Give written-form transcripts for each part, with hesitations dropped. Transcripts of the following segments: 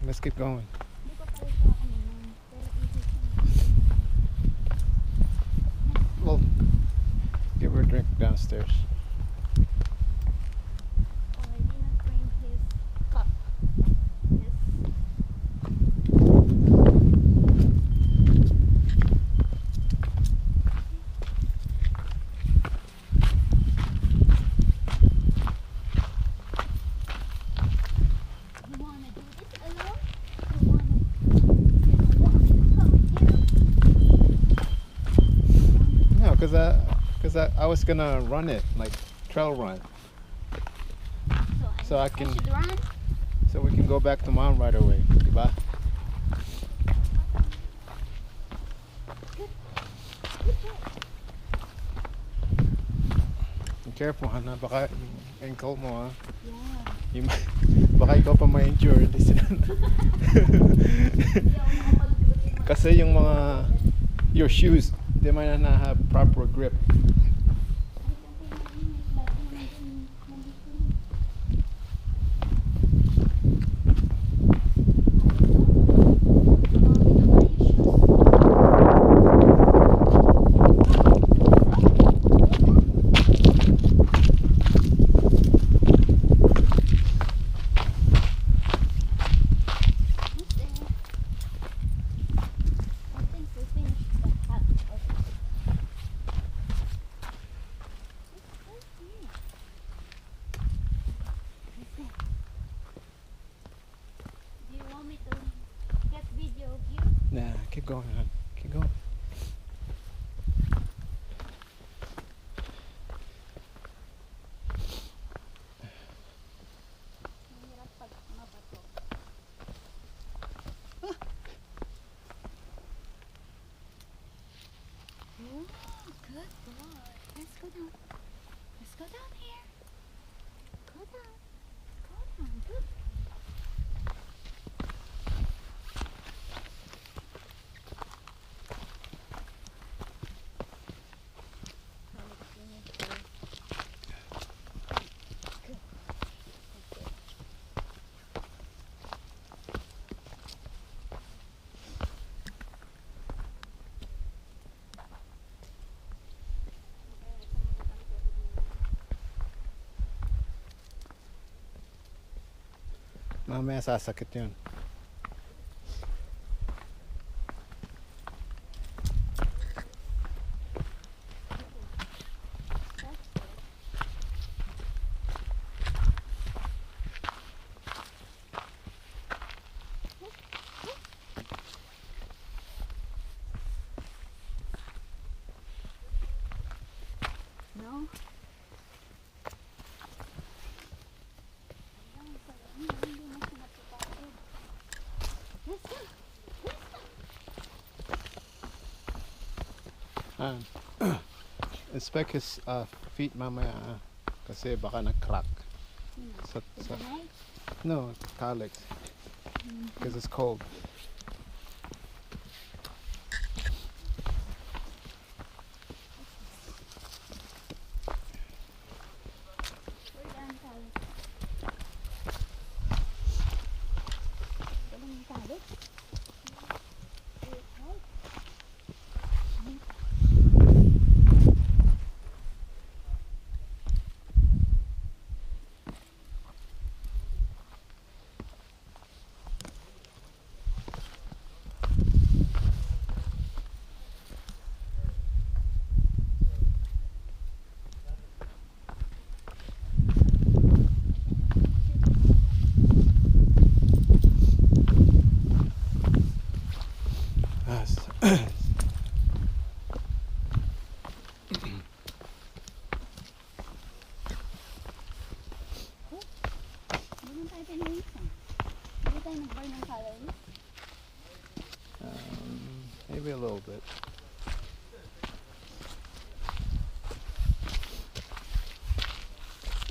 let's keep going. Hindi ko pala siya ano, pero easy siya. Well, give her a drink downstairs. Oh, I didn't bring his cup. His You wanna do this alone? You don't want me to come with you? No, cause I was gonna run it like trail run, So I can- should run? so we can go back to mom right away, diba? Good job. Be careful, Hana. Baka yung ankle mo, ha. Yeah. Yung, baka ikaw pa ma-injure. Kasi yung mga your shoes, they might not have proper grip. Do you want me to get video of you? Nah, keep going, hon. Keep going. Mahirap pag mabato. Oh, good boy. Let's go down. Let's go down here. Go down. Go down. Good. Mamaya sasakit yun. No? Let's go. Inspect his feet mamaya, kasi baka na-crack. Sa, sa, no, calyx. Because it's cold. Maybe a little bit.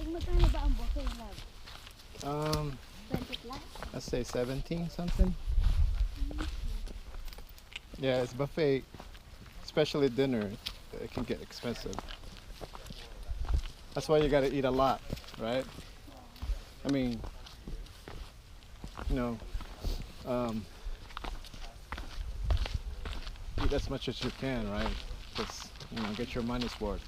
Magkano ba ang buffet, love? 20 plus? Let's say 17 something. Yeah, it's buffet, especially dinner. It can get expensive. That's why you gotta eat a lot, right? I mean, you know, eat as much as you can, right? Just get your money's worth.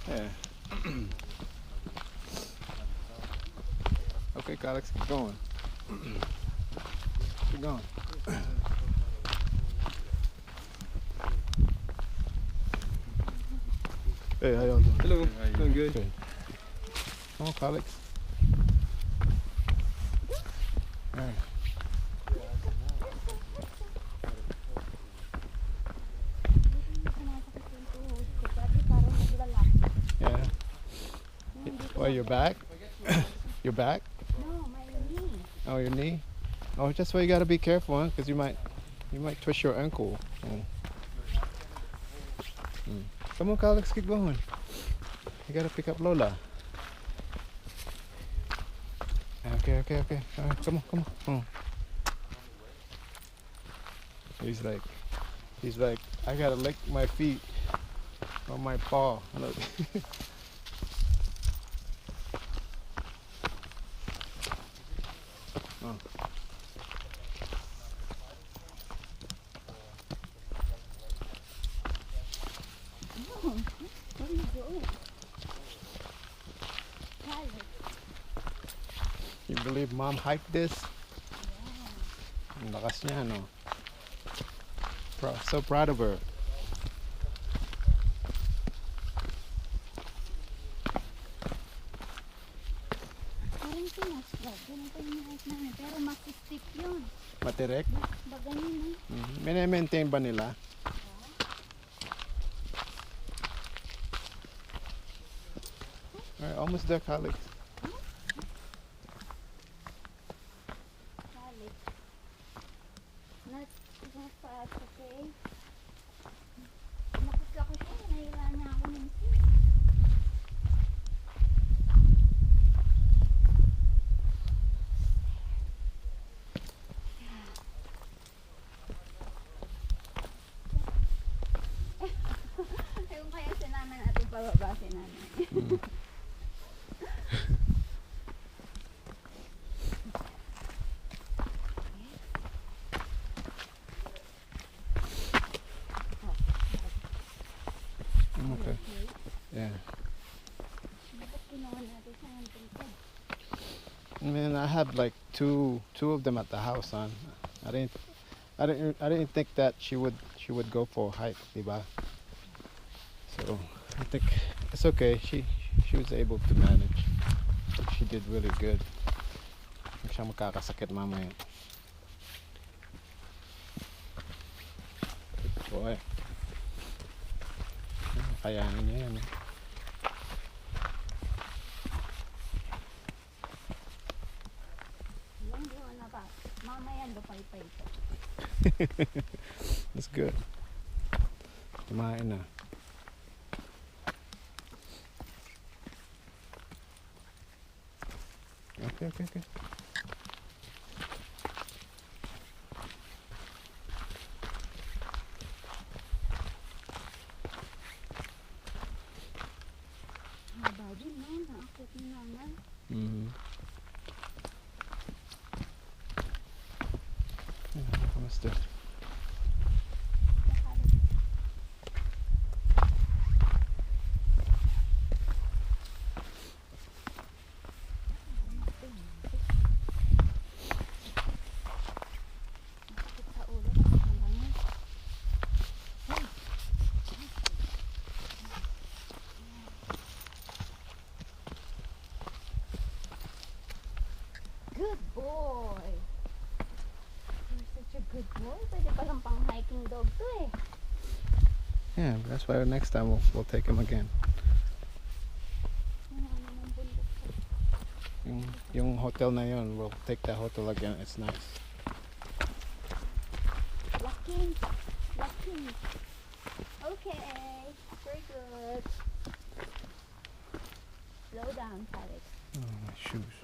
Yeah. Okay, Alex, keep going. Keep going. Hey, how y'all doing? Hello. Hey, Doing good. Good. Come on, Alex. Alright. Yeah. Well, you're back? You're back? No, my knee. Oh, your knee? Oh, that's why you gotta be careful, huh? Because you might twist your ankle. Oh. Come on, Alex, keep going. You gotta pick up Lola. Okay. All right, come on. He's like, I gotta lick my feet on my paw. Look. Oh. What are you doing? Alex. You believe Mom hiked this? Ang lakas niya, no? So proud of her. Parang sinaswag. Ganito yung height namin. Pero mas steep yun. Matirek? Baga yun eh. Mini-maintain ba nila? Alright, almost there, Alex. Alex. Not fast, okay? Makik ako siya. Nahila niya ako ng seat. Ayun kaya sinama natin pababa si nanay. Okay. Yeah. Bakit ginawa natin siya ng tungkol? Man, I had like two of them at the house, son. I didn't think that she would go for a hike, diba? So I think it's okay. She was able to manage. She did really good. Hindi siya makakasakit mamaya. Good boy. Kayanin niya yan. Hindi ko na ba? Mamaya lupay-pay ko. That's good. Kumain na. Okay. Haba din, no? Naakit ni nanay. Mm-hmm. Yeah, kamusta? Masakit sa ulo kasi malangit. Good boy! You're such a good boy. Pwede palang pang hiking dog to eh. Yeah, that's why next time we'll take him again. Ano ng bundok ko. Yung hotel na yun, we'll take that hotel again. It's nice. Walking. Okay. Very good. Slow down, Alex. Oh, my shoes.